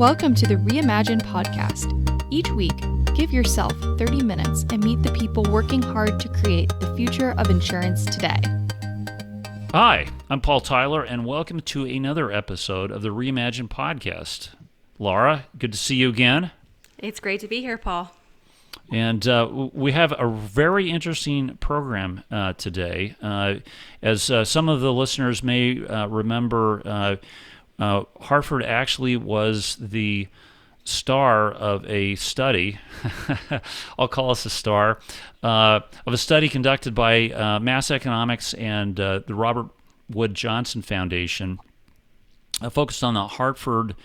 Welcome to the Reimagine podcast. Each week, give yourself 30 minutes and meet the people working hard to create the future of insurance today. Hi, I'm Paul Tyler, and welcome to another episode of the Reimagine podcast. Laura, good to see you again. It's great to be here, Paul. And we have a very interesting program today. As some of the listeners may remember, Hartford actually was the star of a study, I'll call us a star, of a study conducted by Mass Economics and the Robert Wood Johnson Foundation, focused on the Hartford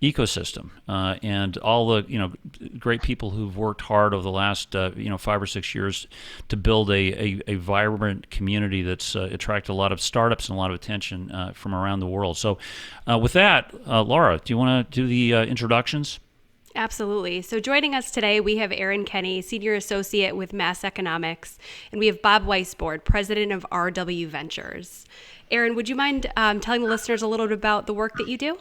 ecosystem and all the great people who've worked hard over the last 5 or 6 years to build a vibrant community that's attracted a lot of startups and a lot of attention from around the world. So with that, Laura, do you want to do the introductions? Absolutely. So joining us today, we have Erin Kenney, Senior Associate with Mass Economics, and we have Bob Weissbourd, President of RW Ventures. Erin, would you mind telling the listeners a little bit about the work that you do?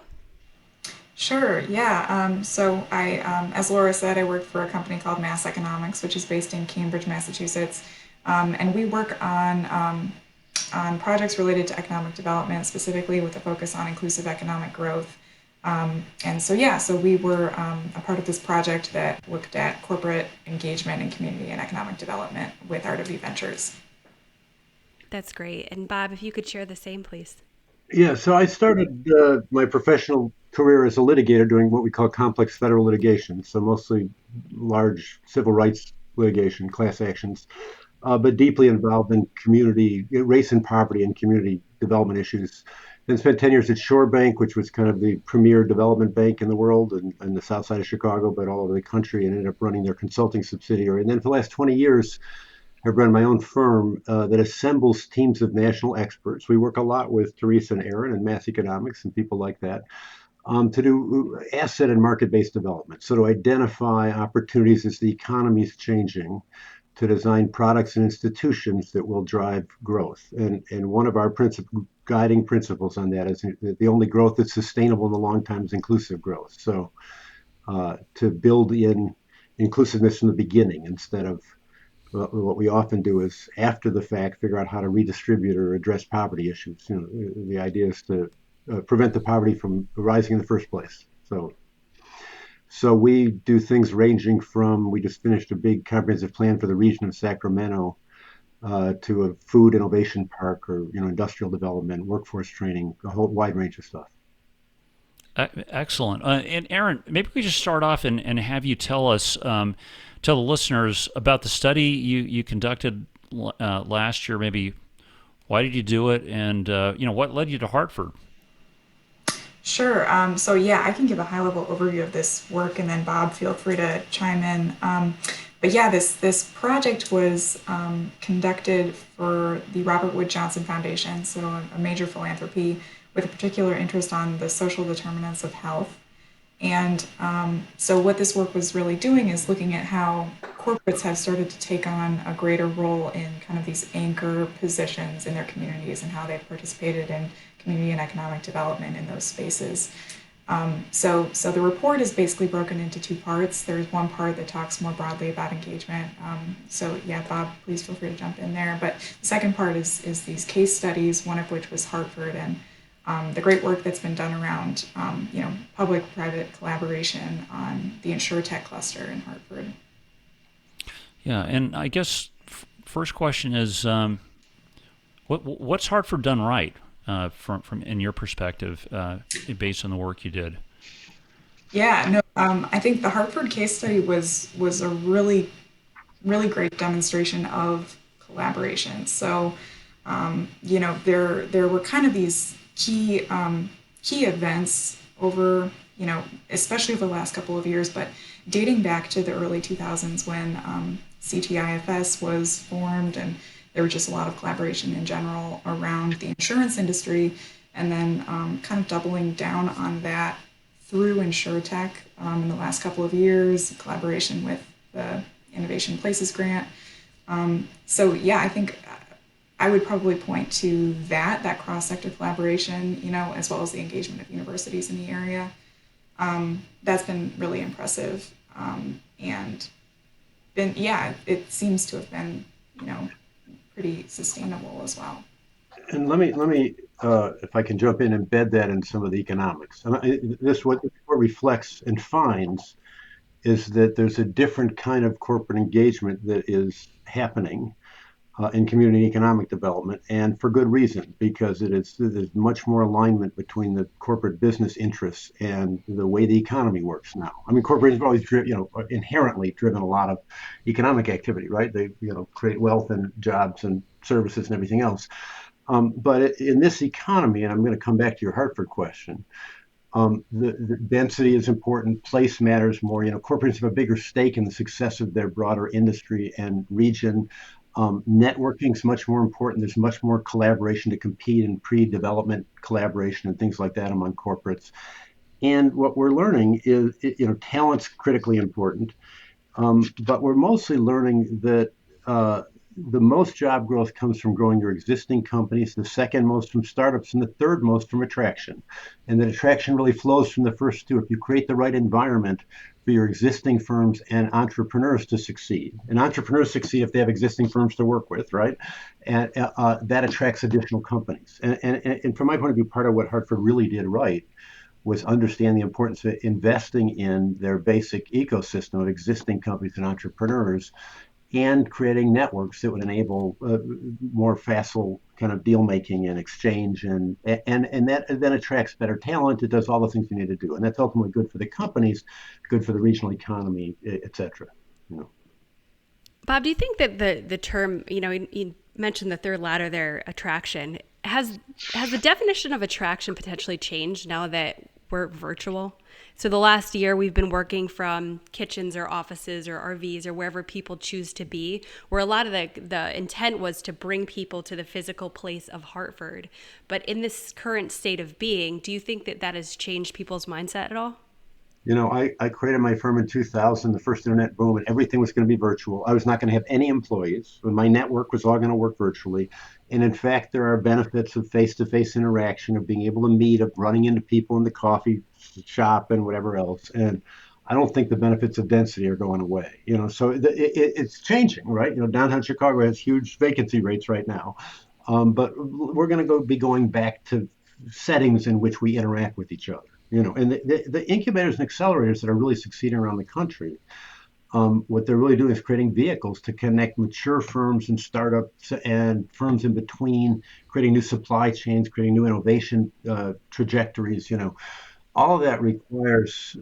Sure, yeah. So I, as Laura said, I work for a company called Mass Economics, which is based in Cambridge, Massachusetts. And we work on projects related to economic development, specifically with a focus on inclusive economic growth. So we were a part of this project that looked at corporate engagement in community and economic development with RW Ventures. That's great. And Bob, if you could share the same, please. Yeah, so I started my professional career as a litigator doing what we call complex federal litigation, so mostly large civil rights litigation, class actions, but deeply involved in community, race and poverty and community development issues. Then spent 10 years at Shore Bank, which was kind of the premier development bank in the world and the south side of Chicago, but all over the country, and ended up running their consulting subsidiary. And then for the last 20 years, I've run my own firm that assembles teams of national experts. We work a lot with Teresa and Erin and Mass Economics and people like that to do asset and market-based development. So to identify opportunities as the economy is changing, to design products and institutions that will drive growth. And one of our guiding principles on that is that the only growth that's sustainable in the long time is inclusive growth. So to build in inclusiveness from the beginning instead of what we often do is after the fact figure out how to redistribute or address poverty issues. The idea is to prevent the poverty from arising in the first place. So we do things ranging from, we just finished a big comprehensive plan for the region of Sacramento to a food innovation park or industrial development, workforce training, a whole wide range of stuff. Excellent. And Erin, maybe we just start off and have you tell us, tell the listeners about the study you conducted last year. Maybe why did you do it, and what led you to Hartford? Sure. I can give a high-level overview of this work, and then Bob, feel free to chime in. This project was conducted for the Robert Wood Johnson Foundation, so a major philanthropy with a particular interest on the social determinants of health. And so what this work was really doing is looking at how corporates have started to take on a greater role in kind of these anchor positions in their communities and how they've participated in community and economic development in those spaces. So the report is basically broken into two parts. There's one part that talks more broadly about engagement. Bob, please feel free to jump in there. But the second part is these case studies, one of which was Hartford, and the great work that's been done around public-private collaboration on the InsurTech cluster in Hartford. Yeah, and I guess first question is, what's Hartford done right from in your perspective, based on the work you did? I think the Hartford case study was a really, really great demonstration of collaboration. So, there were kind of these key events over, especially over the last couple of years, but dating back to the early 2000s when CTIFS was formed, and there was just a lot of collaboration in general around the insurance industry, and then kind of doubling down on that through InsurTech in the last couple of years, collaboration with the Innovation Places grant. I think I would probably point to that cross-sector collaboration, as well as the engagement of universities in the area. That's been really impressive. And it seems to have been, pretty sustainable as well. And let me, if I can jump in and embed that in some of the economics. What reflects and finds is that there's a different kind of corporate engagement that is happening in community economic development, and for good reason, because there's much more alignment between the corporate business interests and the way the economy works now. I mean, corporations have always inherently driven a lot of economic activity, right? They create wealth and jobs and services and everything else. But in this economy, and I'm going to come back to your Hartford question, the density is important. Place matters more. Corporations have a bigger stake in the success of their broader industry and region. Networking is much more important. There's much more collaboration to compete in pre-development collaboration and things like that among corporates. And what we're learning is, talent's critically important. But we're mostly learning that the most job growth comes from growing your existing companies, the second most from startups, and the third most from attraction. And that attraction really flows from the first two. If you create the right environment for your existing firms and entrepreneurs to succeed, and entrepreneurs succeed if they have existing firms to work with, right? And that attracts additional companies. And from my point of view, part of what Hartford really did right was understand the importance of investing in their basic ecosystem of existing companies and entrepreneurs, and creating networks that would enable more facile kind of deal making and exchange, and that then attracts better talent. It does all the things you need to do, and that's ultimately good for the companies, good for the regional economy, et cetera. Bob, do you think that the term, you mentioned the third ladder there, attraction, has the definition of attraction potentially changed now that we're virtual? So the last year we've been working from kitchens or offices or RVs or wherever people choose to be, where a lot of the intent was to bring people to the physical place of Hartford. But in this current state of being, do you think that has changed people's mindset at all? I created my firm in 2000, the first internet boom, and everything was going to be virtual. I was not going to have any employees. My network was all going to work virtually. And in fact, there are benefits of face-to-face interaction, of being able to meet, of running into people in the coffee shop and whatever else. And I don't think the benefits of density are going away. So it's changing, right? Downtown Chicago has huge vacancy rates right now. But we're going to be going back to settings in which we interact with each other. And the incubators and accelerators that are really succeeding around the country, what they're really doing is creating vehicles to connect mature firms and startups and firms in between, creating new supply chains, creating new innovation trajectories. All of that requires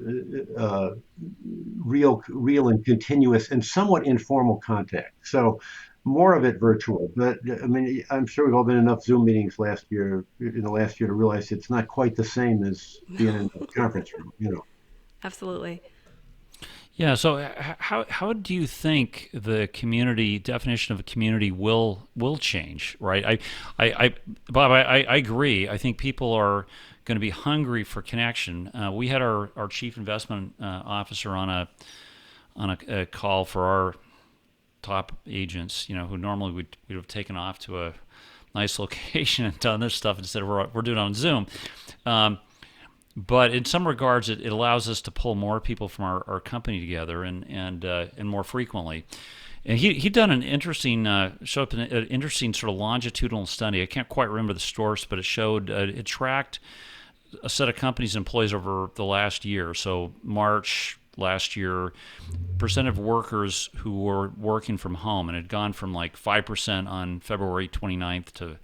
real and continuous and somewhat informal contact. So more of it virtual. But I mean, I'm sure we've all been in enough Zoom meetings in the last year to realize it's not quite the same as being in a conference room. Absolutely. Yeah. So how do you think the community definition of a community will change? Right. Bob, I agree. I think people are going to be hungry for connection. We had our chief investment officer on a call for our top agents, who normally we'd have taken off to a nice location and done this stuff instead of we're doing it on Zoom. But in some regards, it allows us to pull more people from our company together and more frequently. And he'd done an interesting showed up an interesting sort of longitudinal study. I can't quite remember the source, but it showed it tracked a set of companies' employees over the last year. So March last year, percent of workers who were working from home, and it had gone from like 5% on February 29th to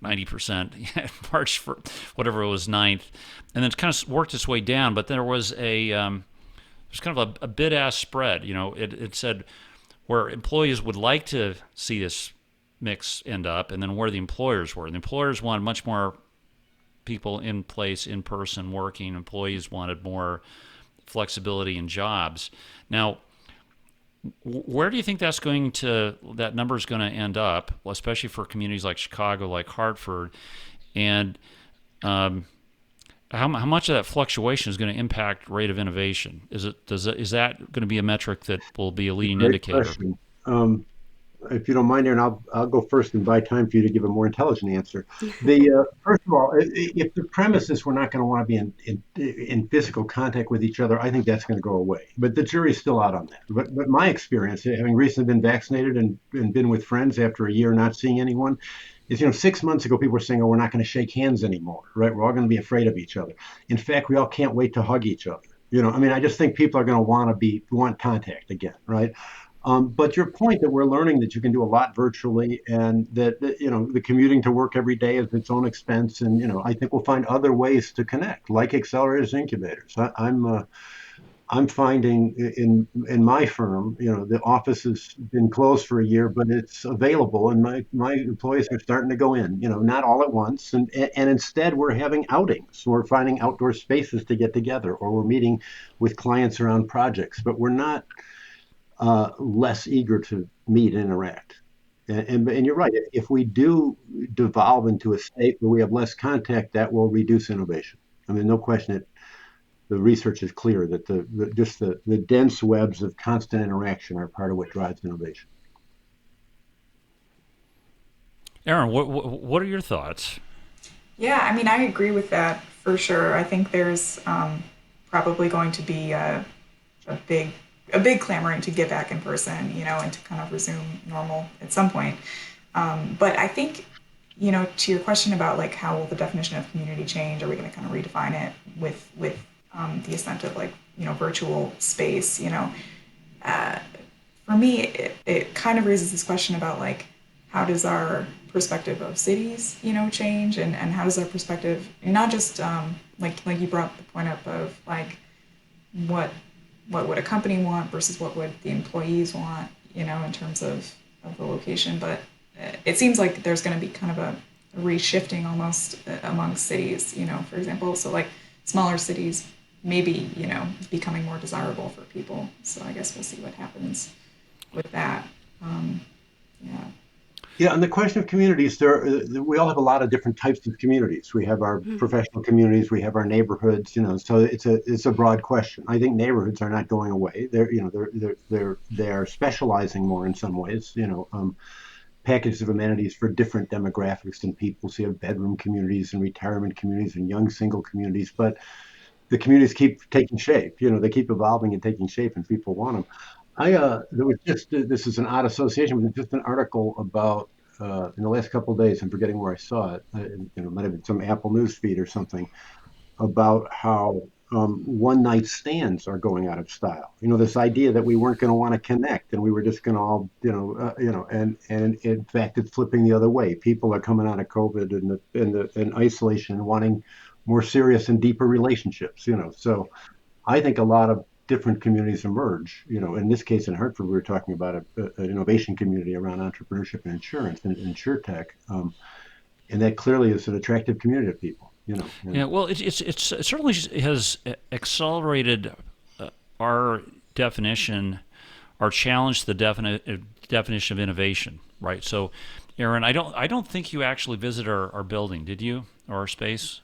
90% March for whatever it was 9th, and then it's kind of worked its way down. But there was there's kind of a bid-ask spread. It said where employees would like to see this mix end up, and then where the employers were. And the employers wanted much more people in place, in person, working. Employees wanted more flexibility in jobs. Now, where do you think that number is going to end up, especially for communities like Chicago, like Hartford, and how much of that fluctuation is going to impact rate of innovation? Is that going to be a metric that will be a leading Great indicator? question. if you don't mind, Aaron, I'll go first and buy time for you to give a more intelligent answer. The first of all, if the premise is we're not going to want to be in physical contact with each other, I think that's going to go away. But the jury's still out on that. But my experience, having recently been vaccinated and been with friends after a year not seeing anyone, is 6 months ago people were saying, "Oh, we're not going to shake hands anymore, right? We're all going to be afraid of each other." In fact, we all can't wait to hug each other. I mean, I just think people are going to want contact again, right? But your point that we're learning that you can do a lot virtually, and that the commuting to work every day is its own expense, and I think we'll find other ways to connect, like accelerators, and incubators. I'm finding in my firm, the office has been closed for a year, but it's available, and my employees are starting to go in. Not all at once, and instead we're having outings. We're finding outdoor spaces to get together, or we're meeting with clients around projects, but we're not less eager to meet and interact. And you're right. If we do devolve into a state where we have less contact, that will reduce innovation. I mean, no question. The research is clear that the dense webs of constant interaction are part of what drives innovation. Erin, what are your thoughts? Yeah, I mean, I agree with that for sure. I think there's probably going to be a big clamoring to get back in person, and to kind of resume normal at some point. But I think, to your question about like how will the definition of community change? Are we going to kind of redefine it with the ascent of like virtual space? For me, it kind of raises this question about like how does our perspective of cities, change, and how does our perspective, not just like you brought the point up of like what would a company want versus what would the employees want, in terms of the location. But it seems like there's going to be kind of a reshifting almost among cities, for example. So like smaller cities maybe, becoming more desirable for people. So I guess we'll see what happens with that. Yeah. Yeah, on the question of communities, we all have a lot of different types of communities. We have our professional communities, we have our neighborhoods. So it's a broad question. I think neighborhoods are not going away. They're specializing more in some ways. Packages of amenities for different demographics and people. So you have bedroom communities and retirement communities and young single communities, but the communities keep taking shape. They keep evolving and taking shape, and people want them. There was just this is an odd association, but just an article about in the last couple of days. I'm forgetting where I saw it. It might have been some Apple News feed or something about how one night stands are going out of style. This idea that we weren't going to want to connect and we were just going to all, and in fact, it's flipping the other way. People are coming out of COVID and isolation and wanting more serious and deeper relationships. So I think a lot of different communities emerge. In this case in Hartford, we were talking about an innovation community around entrepreneurship and insurance and insurtech, and that clearly is an attractive community of people. Yeah, well, it certainly has accelerated our definition, our challenge to the definition of innovation, right? So, Erin, I don't think you actually visited our building, did you, or our space?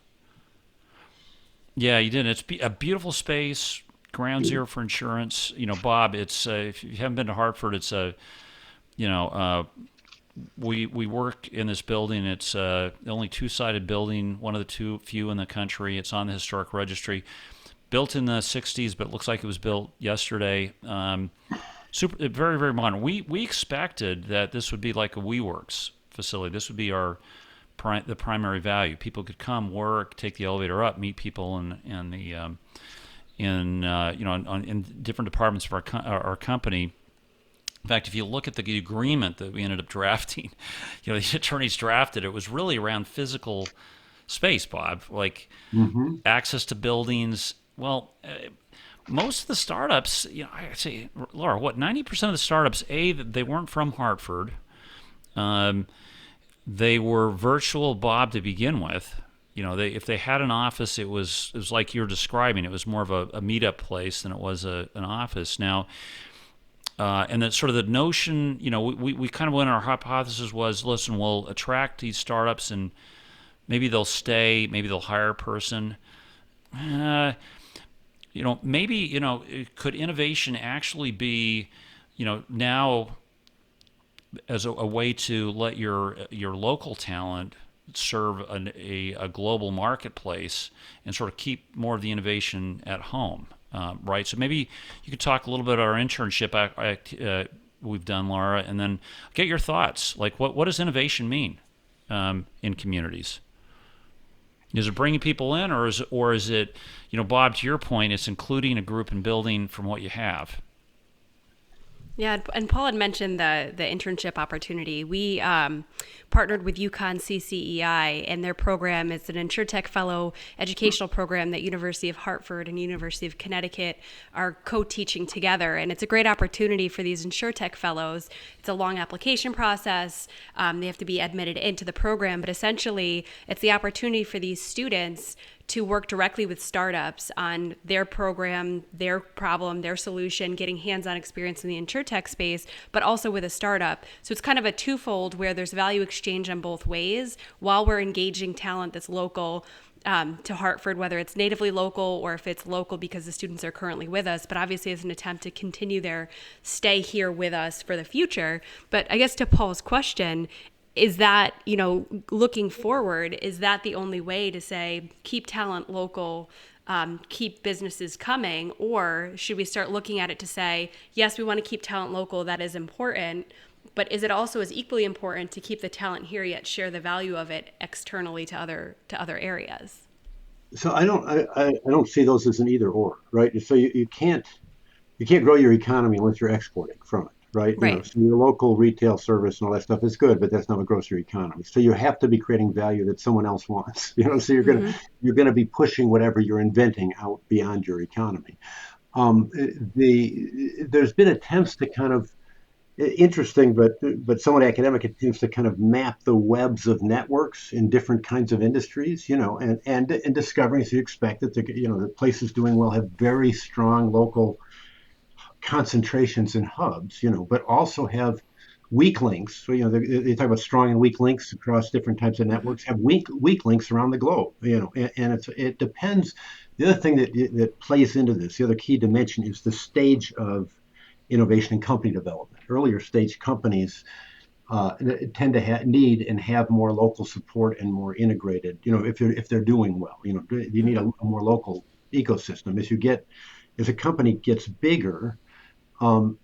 Yeah, you did. It's a beautiful space. Ground zero for insurance. Bob, it's if you haven't been to Hartford, it's we work in this building. It's the only two-sided building, one of the few in the country. It's on the historic registry. Built in the '60s, but it looks like it was built yesterday. Super, very, very modern. We expected that this would be like a WeWorks facility. This would be the primary value. People could come, work, take the elevator up, meet people in different departments of our company. In fact, if you look at the agreement that we ended up drafting, the attorneys drafted, it was really around physical space, Bob, like access to buildings. Well, most of the startups, I say, Laura, 90% of the startups, they weren't from Hartford. They were virtual, Bob, to begin with. If they had an office, it was like you're describing. It was more of a meetup place than it was an office. Now, and that sort of the notion, we kind of went. Our hypothesis was, listen, we'll attract these startups, and maybe they'll stay, maybe they'll hire a person. Maybe could innovation actually be, now as a way to let your local talent serve a global marketplace and sort of keep more of the innovation at home, right? So maybe you could talk a little bit about our internship we've done, Laura, and then get your thoughts. Like, what does innovation mean in communities? Is it bringing people in, or is it, Bob, to your point, it's including a group and building from what you have? Yeah, and Paul had mentioned the internship opportunity. We partnered with UConn CCEI, and their program is an InsurTech Fellow educational program that University of Hartford and University of Connecticut are co-teaching together. And it's a great opportunity for these InsurTech Fellows. It's a long application process. They have to be admitted into the program, but essentially it's the opportunity for these students to work directly with startups on their program, their problem, their solution, getting hands-on experience in the InsurTech space, but also with a startup. So it's kind of a twofold where there's value exchange on both ways while we're engaging talent that's local to Hartford, whether it's natively local or if it's local because the students are currently with us, but obviously as an attempt to continue their stay here with us for the future. But I guess to Paul's question, is that, looking forward, is that the only way to say keep talent local, keep businesses coming? Or should we start looking at it to say, yes, we want to keep talent local, that is important, but is it also as equally important to keep the talent here yet share the value of it externally to other areas? So I don't see those as an either or, right? So you can't grow your economy unless you're exporting from it. Right. Right. So your local retail service and all that stuff is good, but that's not what grows your economy. So you have to be creating value that someone else wants. So you're gonna be pushing whatever you're inventing out beyond your economy. There's been attempts to kind of interesting, but somewhat academic attempts to kind of map the webs of networks in different kinds of industries. And discovering, as you expect, that the places doing well have very strong local concentrations and hubs, but also have weak links. So, they talk about strong and weak links across different types of networks, have weak links around the globe, and it depends. The other thing that plays into this, the other key dimension, is the stage of innovation and company development. Earlier stage companies tend to need and have more local support and more integrated, if they're doing well, you need a more local ecosystem. As a company gets bigger,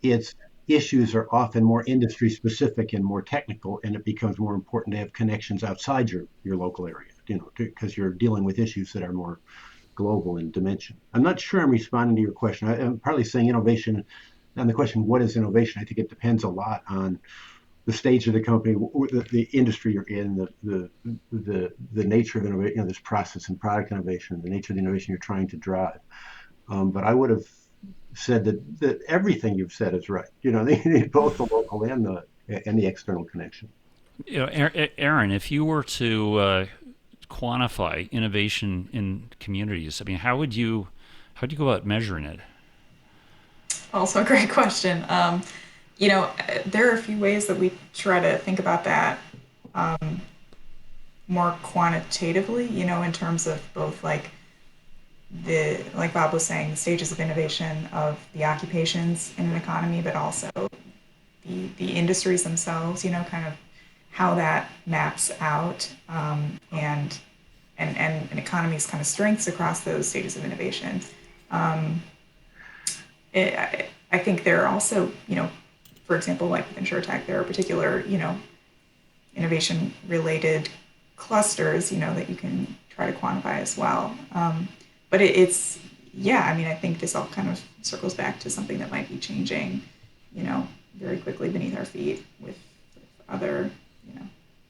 its issues are often more industry specific and more technical, and it becomes more important to have connections outside your local area, because you're dealing with issues that are more global in dimension. I'm not sure I'm responding to your question. I'm partly saying innovation, and the question, what is innovation? I think it depends a lot on the stage of the company, the industry you're in, the nature of innovation, this process and product innovation, the nature of the innovation you're trying to drive. But I would have said that everything you've said is right. They need both the local and the external connection. Erin, if you were to quantify innovation in communities, how would you go about measuring it? Also a great question. There are a few ways that we try to think about that more quantitatively, in terms of both like Bob was saying, the stages of innovation of the occupations in an economy, but also the industries themselves, kind of how that maps out, and an economy's kind of strengths across those stages of innovation. I think there are also, for example, like with InsurTech, there are particular, innovation related clusters, that you can try to quantify as well. But I think this all kind of circles back to something that might be changing, very quickly beneath our feet with other,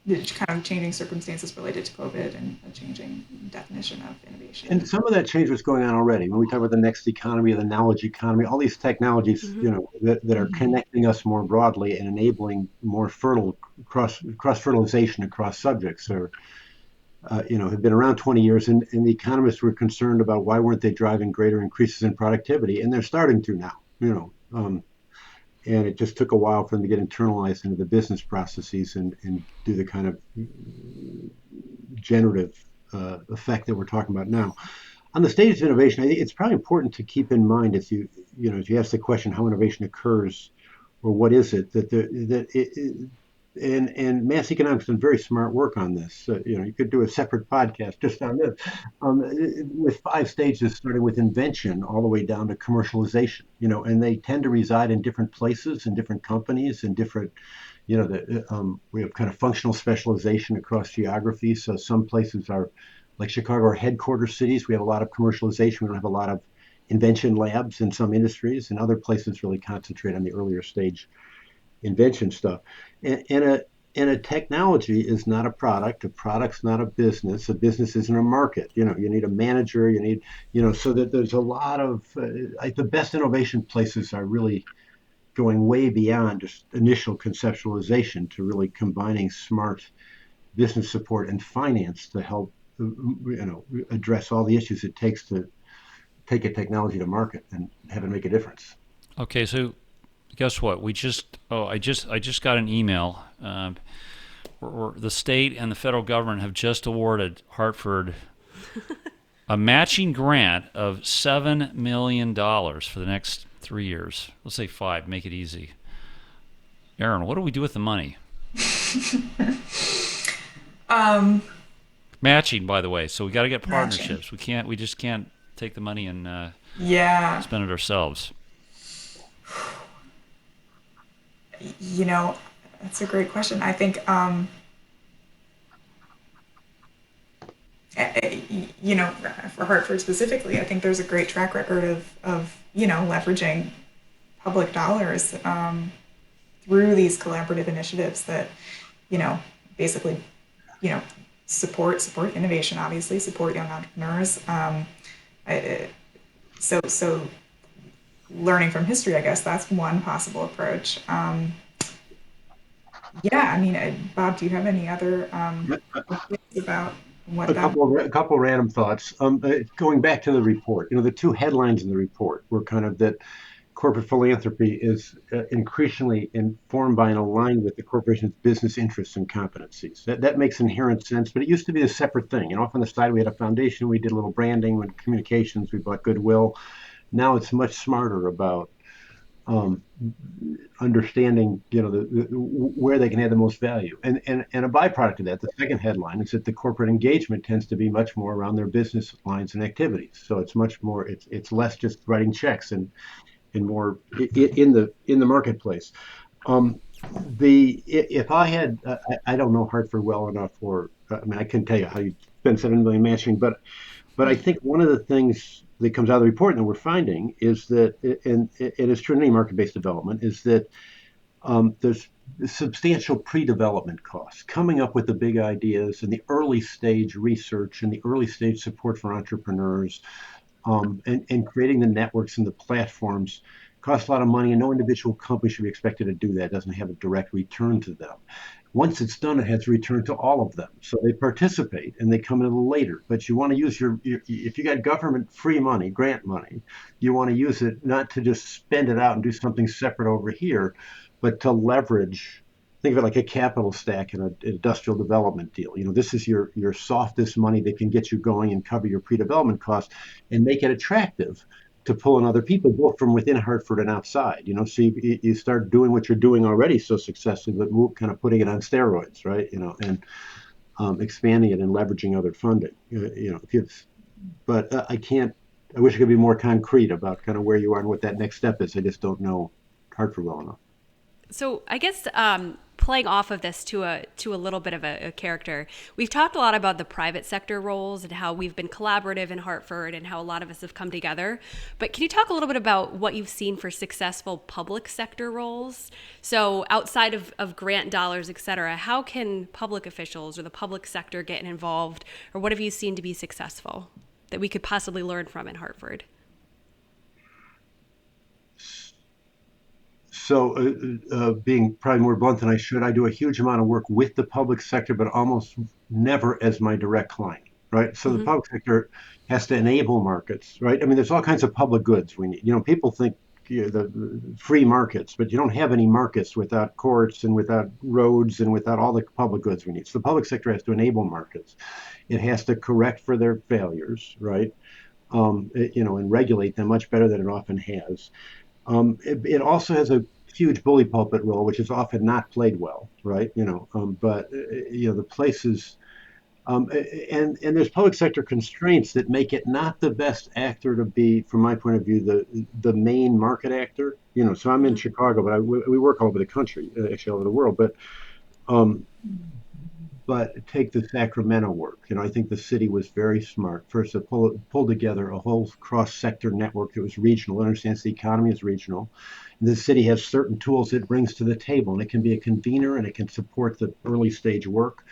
the kind of changing circumstances related to COVID and a changing definition of innovation. And some of that change was going on already. When we talk about the next economy, the knowledge economy, all these technologies, that are connecting us more broadly and enabling more fertile cross-fertilization across subjects have been around 20 years, and the economists were concerned about why weren't they driving greater increases in productivity, and they're starting to now, and it just took a while for them to get internalized into the business processes and do the kind of generative effect that we're talking about now. On the stage of innovation, I think it's probably important to keep in mind, as you ask the question how innovation occurs, or what is it and mass economics done very smart work on this. You could do a separate podcast just on this, with 5 stages, starting with invention all the way down to commercialization. And they tend to reside in different places, in different companies, in different. We have kind of functional specialization across geography. So some places are, like Chicago, are headquarters cities. We have a lot of commercialization. We don't have a lot of invention labs in some industries, and other places really concentrate on the earlier stage invention stuff. And a technology is not a product. A product's not a business. A business isn't a market. You need a manager. You need, so that there's a lot of like the best innovation places are really going way beyond just initial conceptualization to really combining smart business support and finance to help address all the issues it takes to take a technology to market and have it make a difference. Okay, so guess what? I just got an email. Where the state and the federal government have just awarded Hartford a matching grant of $7 million for the next 3 years. Let's say 5, make it easy. Erin, what do we do with the money? Matching, by the way. So we got to get partnerships. We just can't take the money and spend it ourselves. That's a great question. I think, for Hartford specifically, I think there's a great track record of leveraging public dollars through these collaborative initiatives that, basically, support innovation, obviously, support young entrepreneurs. So learning from history, I guess that's one possible approach. Bob, do you have any other ideas about what a couple random thoughts. Going back to the report, the two headlines in the report were kind of that corporate philanthropy is increasingly informed by and aligned with the corporation's business interests and competencies. That makes inherent sense, but it used to be a separate thing. Off on the side, we had a foundation, we did a little branding, and communications, we bought goodwill. Now it's much smarter about understanding, where they can add the most value. And a byproduct of that, the second headline, is that the corporate engagement tends to be much more around their business lines and activities. So it's much more, it's less just writing checks and more in the marketplace. If I had, I don't know Hartford well enough, or I can tell you how you spend $7 million matching, but I think one of the things that comes out of the report and that we're finding is that, and it is true in any market-based development, is that there's substantial pre-development costs, coming up with the big ideas and the early stage research and the early stage support for entrepreneurs, and creating the networks and the platforms costs a lot of money, and no individual company should be expected to do that. It doesn't have a direct return to them. Once it's done, it has a return to all of them. So they participate and they come in a little later. But you want to use if you got government free money, grant money, you want to use it not to just spend it out and do something separate over here, but to leverage. Think of it like a capital stack in an industrial development deal. This is your softest money that can get you going and cover your pre-development costs and make it attractive to pull in other people, both from within Hartford and outside. So you start doing what you're doing already so successfully, but kind of putting it on steroids, right? And expanding it and leveraging other funding. But I can't. I wish I could be more concrete about kind of where you are and what that next step is. I just don't know Hartford well enough. So I guess playing off of this to a little bit of a character, we've talked a lot about the private sector roles and how we've been collaborative in Hartford and how a lot of us have come together. But can you talk a little bit about what you've seen for successful public sector roles? So outside of grant dollars, et cetera, how can public officials or the public sector get involved, or what have you seen to be successful that we could possibly learn from in Hartford? So, being probably more blunt than I should, I do a huge amount of work with the public sector, but almost never as my direct client, right? So the public sector has to enable markets, right? I mean, there's all kinds of public goods we need. People think the free markets, but you don't have any markets without courts and without roads and without all the public goods we need. So the public sector has to enable markets. It has to correct for their failures, right? And regulate them much better than it often has. It also has a huge bully pulpit role, which is often not played well, right? But the places. And there's public sector constraints that make it not the best actor to be, from my point of view, the main market actor. So I'm in Mhm. Chicago, but we work all over the country, actually all over the world. Um, but take the Sacramento work. I think the city was very smart. First, to pull together a whole cross-sector network that was regional. It understands the economy is regional. The city has certain tools it brings to the table, and it can be a convener, and it can support the early stage work,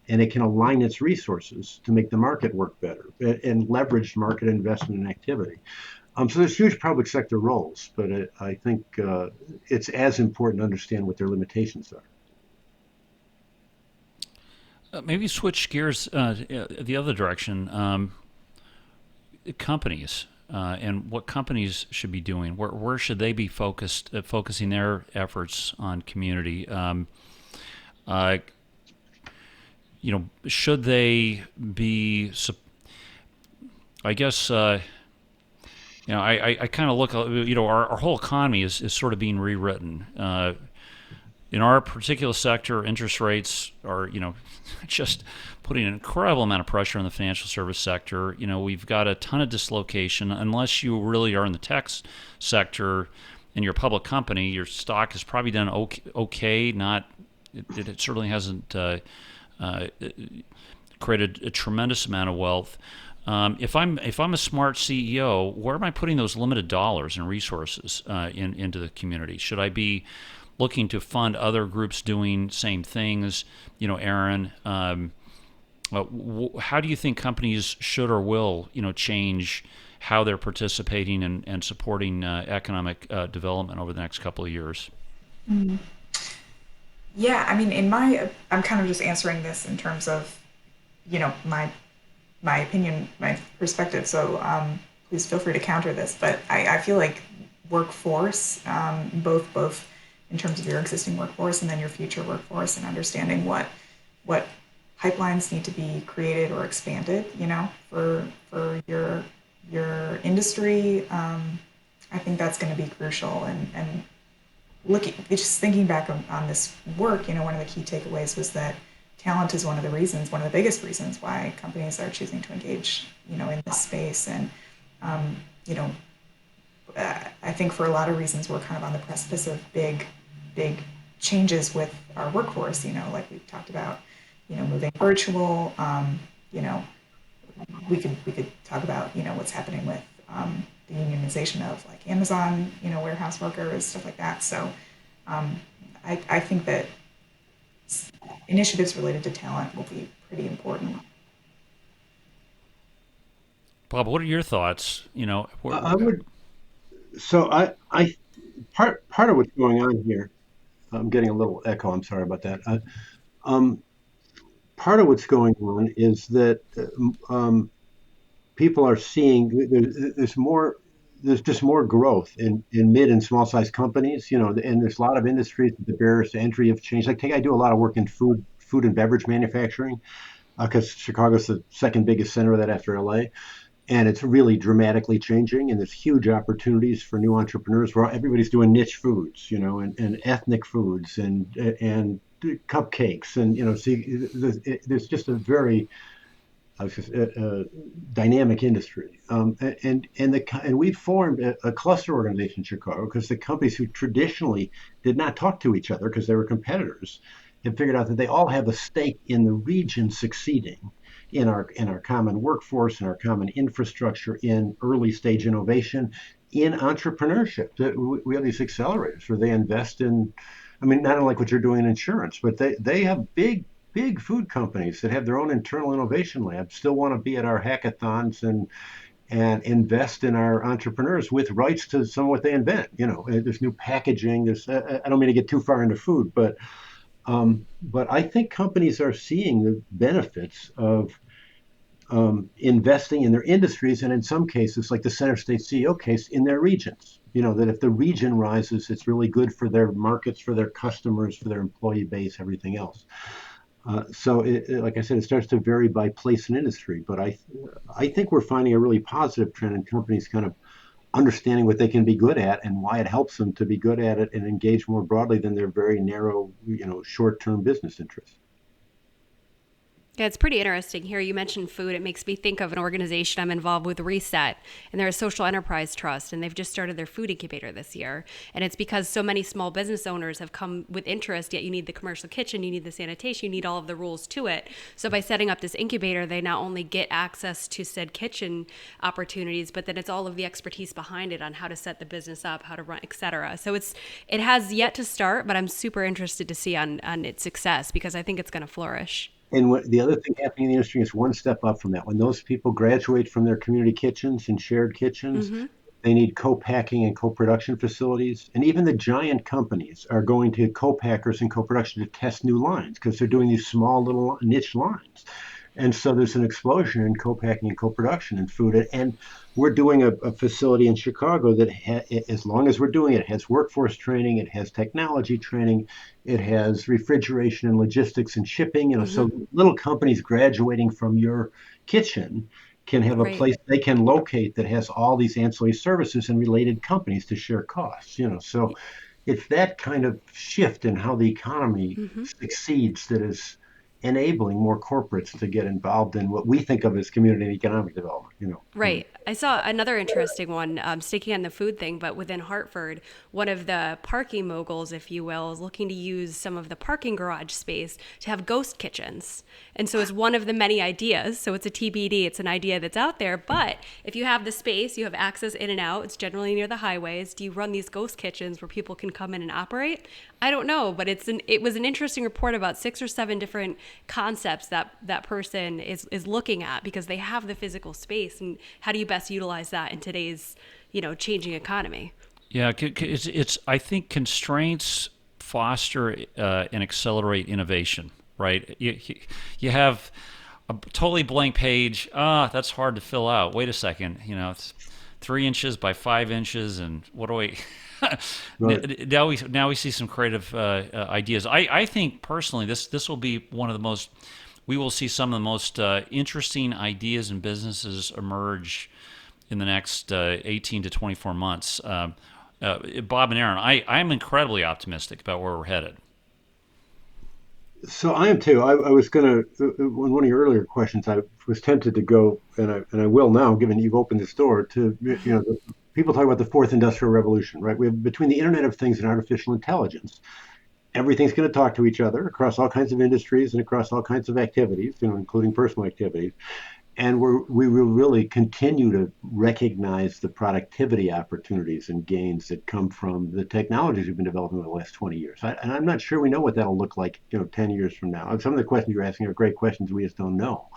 and it can align its resources to make the market work better and leverage market investment and activity. So there's huge public sector roles, but I think it's as important to understand what their limitations are. Maybe switch gears the other direction. Companies and what companies should be doing. Where should they be focusing their efforts on community? Uh, should they be? I guess. I kind of look. Our whole economy is sort of being rewritten. In our particular sector, interest rates are, just putting an incredible amount of pressure on the financial service sector. We've got a ton of dislocation. Unless you really are in the tech sector and you're a public company, your stock has probably done okay. It certainly hasn't created a tremendous amount of wealth. If I'm a smart CEO, where am I putting those limited dollars and resources into the community? Should I be looking to fund other groups doing same things? Erin, how do you think companies should or will, change how they're participating and supporting economic development over the next couple of years? Mm. Yeah, I mean, I'm kind of just answering this in terms of, my opinion, my perspective. So please feel free to counter this. But I feel like workforce, both in terms of your existing workforce and then your future workforce, and understanding what pipelines need to be created or expanded, for your industry. I think that's going to be crucial. And looking, just thinking back on this work, one of the key takeaways was that talent is one of the biggest reasons why companies are choosing to engage, in this space. And, you know, I think for a lot of reasons, we're kind of on the precipice of big changes with our workforce, like we've talked about, moving virtual. You know, we could talk about, what's happening with the unionization of like Amazon, warehouse workers, stuff like that. So I think that initiatives related to talent will be pretty important. Bob, what are your thoughts? I would. So I part of what's going on here. I'm getting a little echo. I'm sorry about that. Um, Part of what's going on is that people are seeing there's more. There's just more growth in mid and small sized companies, and there's a lot of industries that the barriers to entry have changed. I do a lot of work in food and beverage manufacturing because Chicago's the second biggest center of that after LA, and it's really dramatically changing. And there's huge opportunities for new entrepreneurs where everybody's doing niche foods, and ethnic foods and cupcakes, and see, there's just a very dynamic industry, and we formed a cluster organization in Chicago because the companies who traditionally did not talk to each other because they were competitors have figured out that they all have a stake in the region succeeding in our common workforce, in our common infrastructure, in early stage innovation, in entrepreneurship. We have these accelerators where they invest in. I mean, not unlike what you're doing in insurance, but they have big food companies that have their own internal innovation labs still want to be at our hackathons and invest in our entrepreneurs with rights to some of what they invent. There's new packaging. I don't mean to get too far into food, but I think companies are seeing the benefits of investing in their industries, and in some cases, like the Center State CEO case, in their regions. That if the region rises, it's really good for their markets, for their customers, for their employee base, everything else. So, like I said, it starts to vary by place and industry. But I think we're finding a really positive trend in companies kind of understanding what they can be good at and why it helps them to be good at it and engage more broadly than their very narrow, short-term business interests. Yeah, it's pretty interesting here. You mentioned food. It makes me think of an organization I'm involved with, Reset, and they're a social enterprise trust, and they've just started their food incubator this year. And it's because so many small business owners have come with interest, yet you need the commercial kitchen, you need the sanitation, you need all of the rules to it. So by setting up this incubator, they not only get access to said kitchen opportunities, but then it's all of the expertise behind it on how to set the business up, how to run, et cetera. So it has yet to start, but I'm super interested to see on its success because I think it's going to flourish. And the other thing happening in the industry is one step up from that. When those people graduate from their community kitchens and shared kitchens, they need co-packing and co-production facilities. And even the giant companies are going to co-packers and co-production to test new lines because they're doing these small little niche lines. And so there's an explosion in co-packing and co-production in food. And we're doing a facility in Chicago that, as long as we're doing it, it has workforce training, it has technology training, it has refrigeration and logistics and shipping. So little companies graduating from your kitchen can have a place they can locate that has all these ancillary services and related companies to share costs. So it's that kind of shift in how the economy succeeds that is enabling more corporates to get involved in what we think of as community and economic development. Right. I saw another interesting one, sticking on the food thing, but within Hartford, one of the parking moguls, if you will, is looking to use some of the parking garage space to have ghost kitchens. And so it's one of the many ideas. So it's a TBD. It's an idea that's out there. But if you have the space, you have access in and out. It's generally near the highways. Do you run these ghost kitchens where people can come in and operate? I don't know, but it was an interesting report about 6 or 7 different concepts that person is looking at because they have the physical space. And how do you best utilize that in today's, changing economy? Yeah, it's I think constraints foster and accelerate innovation, right? You have a totally blank page. That's hard to fill out. Wait a second, it's 3 inches by 5 inches, and what do we? Right. Now we see some creative ideas. I think personally this will be one of the most. We will see some of the most interesting ideas and businesses emerge in the next 18 to 24 months. Bob and Erin, I'm incredibly optimistic about where we're headed. So I am too. I was going to, in one of your earlier questions, I was tempted to go, and I will now, given you've opened this door, to, people talk about the fourth industrial revolution, right? We have between the Internet of Things and artificial intelligence, everything's going to talk to each other across all kinds of industries and across all kinds of activities, including personal activities. And we will really continue to recognize the productivity opportunities and gains that come from the technologies we've been developing over the last 20 years. And I'm not sure we know what that'll look like, 10 years from now. And some of the questions you're asking are great questions. We just don't know.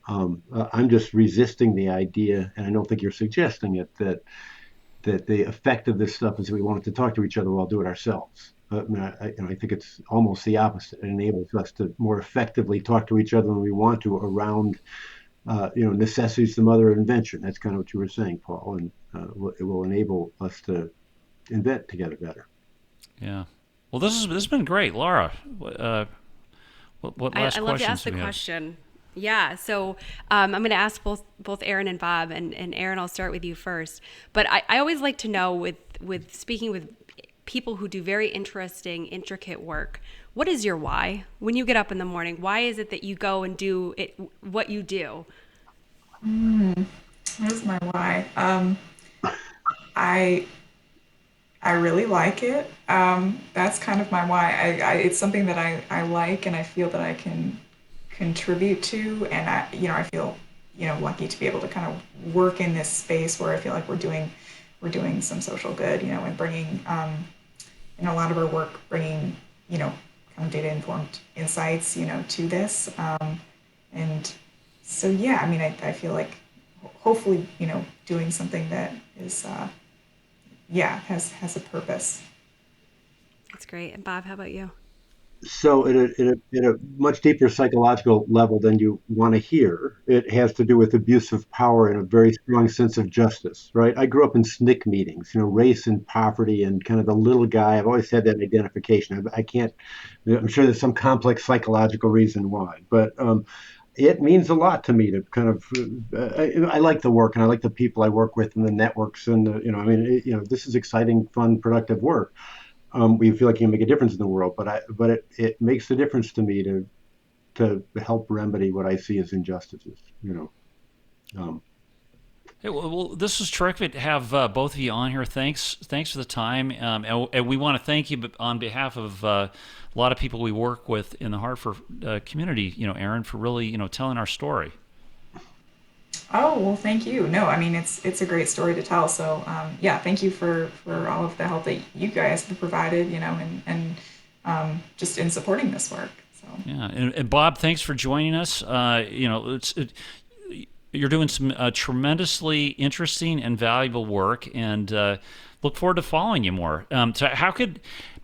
I'm just resisting the idea, and I don't think you're suggesting it, that the effect of this stuff is that we want it to talk to each other while do it ourselves. I think it's almost the opposite. It enables us to more effectively talk to each other when we want to around necessity is the mother of invention. That's kind of what you were saying, Paul, and it will enable us to invent together better. Yeah. Well, this has been great, Laura. What last questions? I love to ask the question. Yeah. So I'm going to ask both Erin and Bob, and Erin, I'll start with you first. But I always like to know with speaking with people who do very interesting, intricate work, what is your why? When you get up in the morning, why is it that you go and do it, what you do? What is my why? I really like it. That's kind of my why. It's something that I like, and I feel that I can contribute to, and I feel lucky to be able to kind of work in this space where I feel like we're doing some social good, and bringing in a lot of our work, bringing kind of data-informed insights, to this. And so, yeah, I feel like hopefully, doing something that is, has a purpose. That's great. And Bob, how about you? So at a much deeper psychological level than you want to hear, it has to do with abuse of power and a very strong sense of justice, right? I grew up in SNCC meetings, race and poverty and kind of the little guy. I've always had that identification. I'm sure there's some complex psychological reason why, but it means a lot to me to kind of. I like the work, and I like the people I work with, and the networks, and this is exciting, fun, productive work. We feel like you can make a difference in the world, but it makes a difference to me to help remedy what I see as injustices. Hey, well, this was terrific to have both of you on here. Thanks for the time, and we want to thank you on behalf of a lot of people we work with in the Hartford community. Erin, for really telling our story. Oh, well, thank you. No, I mean, it's a great story to tell. So, yeah, thank you for all of the help that you guys have provided, and just in supporting this work. So. Yeah, and Bob, thanks for joining us. You're doing some tremendously interesting and valuable work, and look forward to following you more. So how could,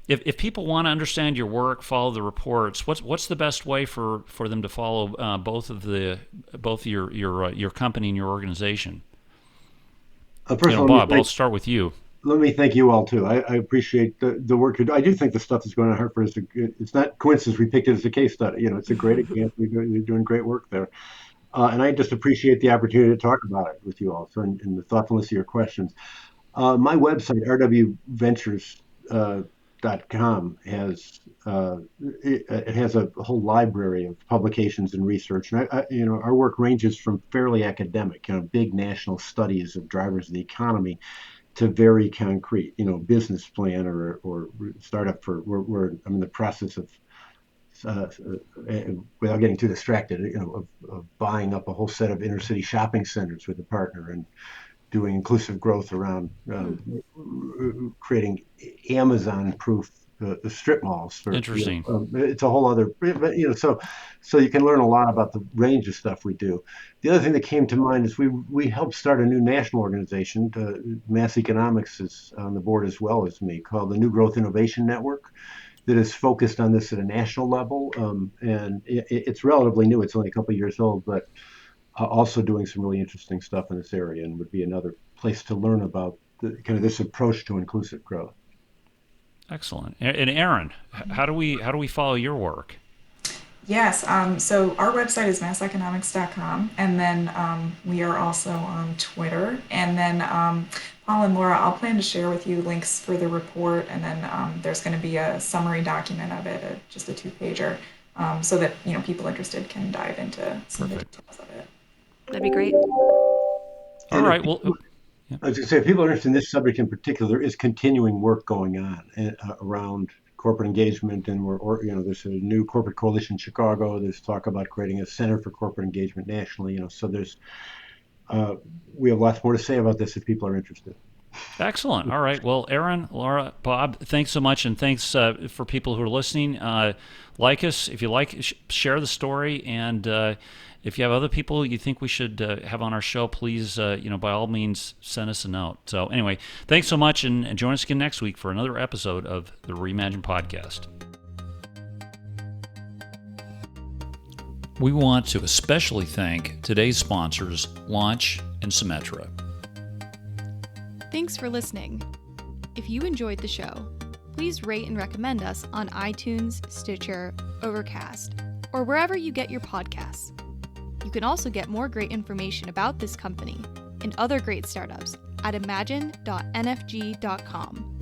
if people want to understand your work, follow the reports, what's the best way for them to follow both your company and your organization? First of all, Bob, I'll start with you. Let me thank you all too. I appreciate the work you do. I do think the stuff that's going on in Hartford it's not coincidence we picked it as a case study. It's a great example. You're doing great work there. And I just appreciate the opportunity to talk about it with you all, and the thoughtfulness of your questions. My website, rwventures.com, has a whole library of publications and research. And our work ranges from fairly academic, big national studies of drivers of the economy, to very concrete, business plan or startup I'm in the process of. Without getting too distracted, of buying up a whole set of inner city shopping centers with a partner and doing inclusive growth around creating Amazon-proof strip malls. Interesting. It's a whole other, so you can learn a lot about the range of stuff we do. The other thing that came to mind is we helped start a new national organization. Mass Economics is on the board as well as me, called the New Growth Innovation Network, that is focused on this at a national level, and it's relatively new. It's only a couple of years old, but also doing some really interesting stuff in this area, and would be another place to learn about this approach to inclusive growth. Excellent. And Erin, how do we follow your work? Yes. So our website is masseconomics.com, and then we are also on Twitter. And then Paul and Laura, I'll plan to share with you links for the report, and then there's going to be a summary document of it, just a 2-pager, so that people interested can dive into some of the details of it. That'd be great. All right. Well, I was going to say, if people are interested in this subject in particular, there is continuing work going on around corporate engagement, and there's a new corporate coalition in Chicago. There's talk about creating a center for corporate engagement nationally. So we have lots more to say about this if people are interested. Excellent. All right. Well, Erin, Laura, Bob, thanks so much, and thanks for people who are listening. Like us, if you like, share the story, and if you have other people you think we should have on our show, please, by all means, send us a note. So anyway, thanks so much, and join us again next week for another episode of the Reimagine Podcast. We want to especially thank today's sponsors, Launch and Symetra. Thanks for listening. If you enjoyed the show, please rate and recommend us on iTunes, Stitcher, Overcast, or wherever you get your podcasts. You can also get more great information about this company and other great startups at imagine.nfg.com.